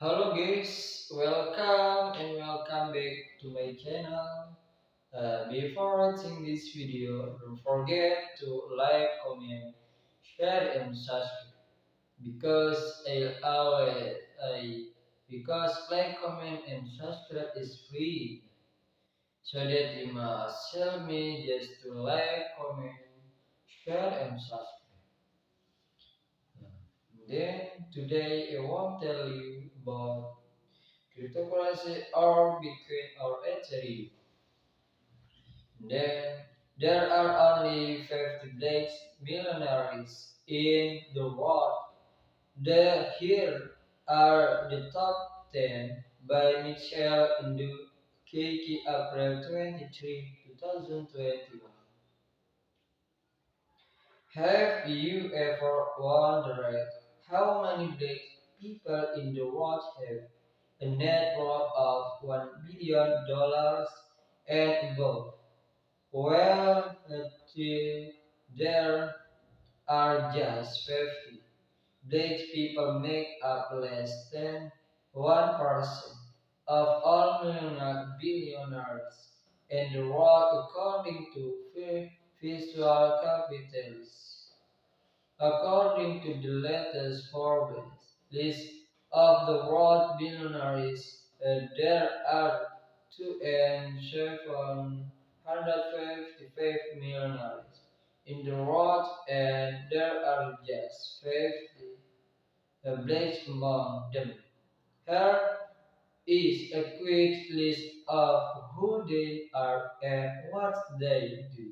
Hello guys, welcome back to my channel. Before watching this video, don't forget to like, comment, share, and subscribe because because like, comment, and subscribe is free. So that you must help me just to like, comment, share, and subscribe. Then today I want to tell you about cryptocurrency or Bitcoin or Ethereum. Then there are only 50 blacks millionaires in the world. Here are the top 10 by Michelle Ndu, KK April 23, 2021. Have you ever wondered how many black people in the world have a net worth of $1 billion and above? Well, there are just 50. Black people make up less than 1% of all billionaires in the world according to visual capitalists. According to the latest Forbes list of the world billionaires, there are 2,755 millionaires in the world, and there are just 50 blacks among them. Here is a quick list of who they are and what they do.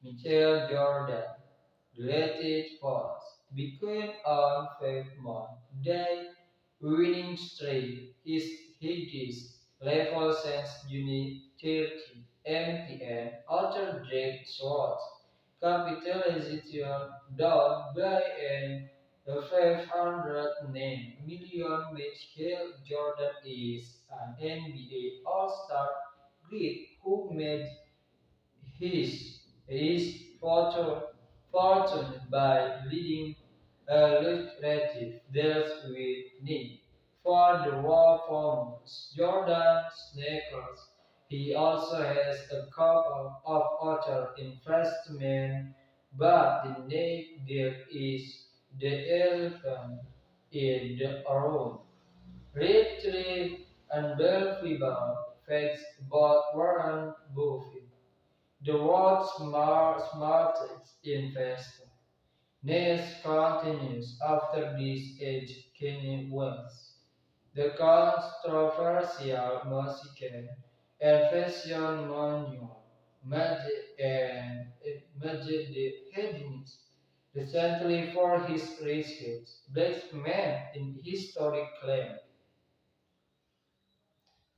Michael Jordan, related points. Bitcoin on 5-month day winning streak is highest level since June 30. MTN author Drake Schwartz. Capitalization down by an 509 million. Michael Jordan is an NBA All-Star great who made his fortune by leading lucrative deals with Nick for the war formers Jordan sneakers. He also has a couple of other investments, but the Nick deal is the elephant in the room. Retrieve and unbelievable facts about Warren Buffett, the world's smartest investor. News continues after this age Kanye West. The controversial Mexican and fashion manual Majid the headings recently for his research. Black man in historic claim.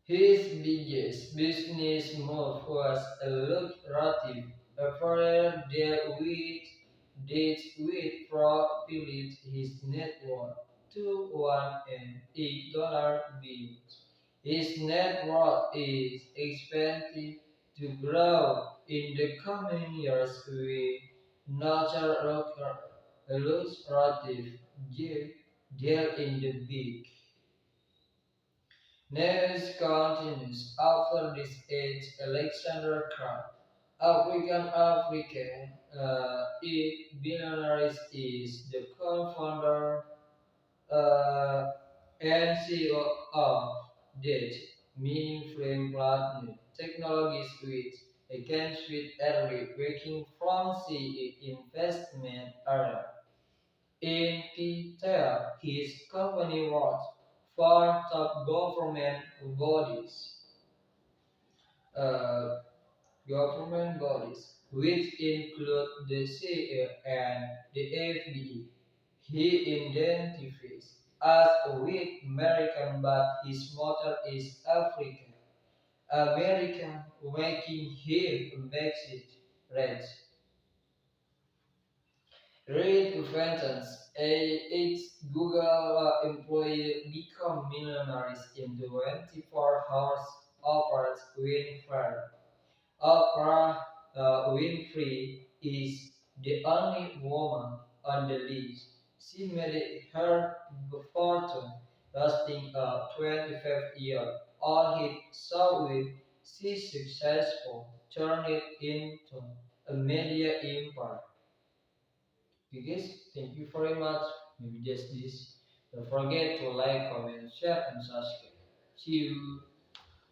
His biggest business move was a lucrative apparel deal which propelled his net worth to $1.8 billion. His net worth is expected to grow in the coming years with another lucrative deal in the big. News continues after this age Alexander Crown, African billionaire is the co-founder uh, and CEO of DET, meaning Frame Platinum Technologies which again with early working from CE investment area. In detail, his company works for top uh, government bodies, which include the CIA and the FBI. He identifies as a white American, but his mother is African American, making him a Mexican race. Reed Ventons, ex-Google employee, become millionaires in 24 hours. Oprah Winfrey is the only woman on the list. She made her fortune lasting a 25-year all-hit show with she successful turned it into a media empire. Okay guys, thank you very much. Maybe just this. Don't forget to like, comment, share, and subscribe. See you.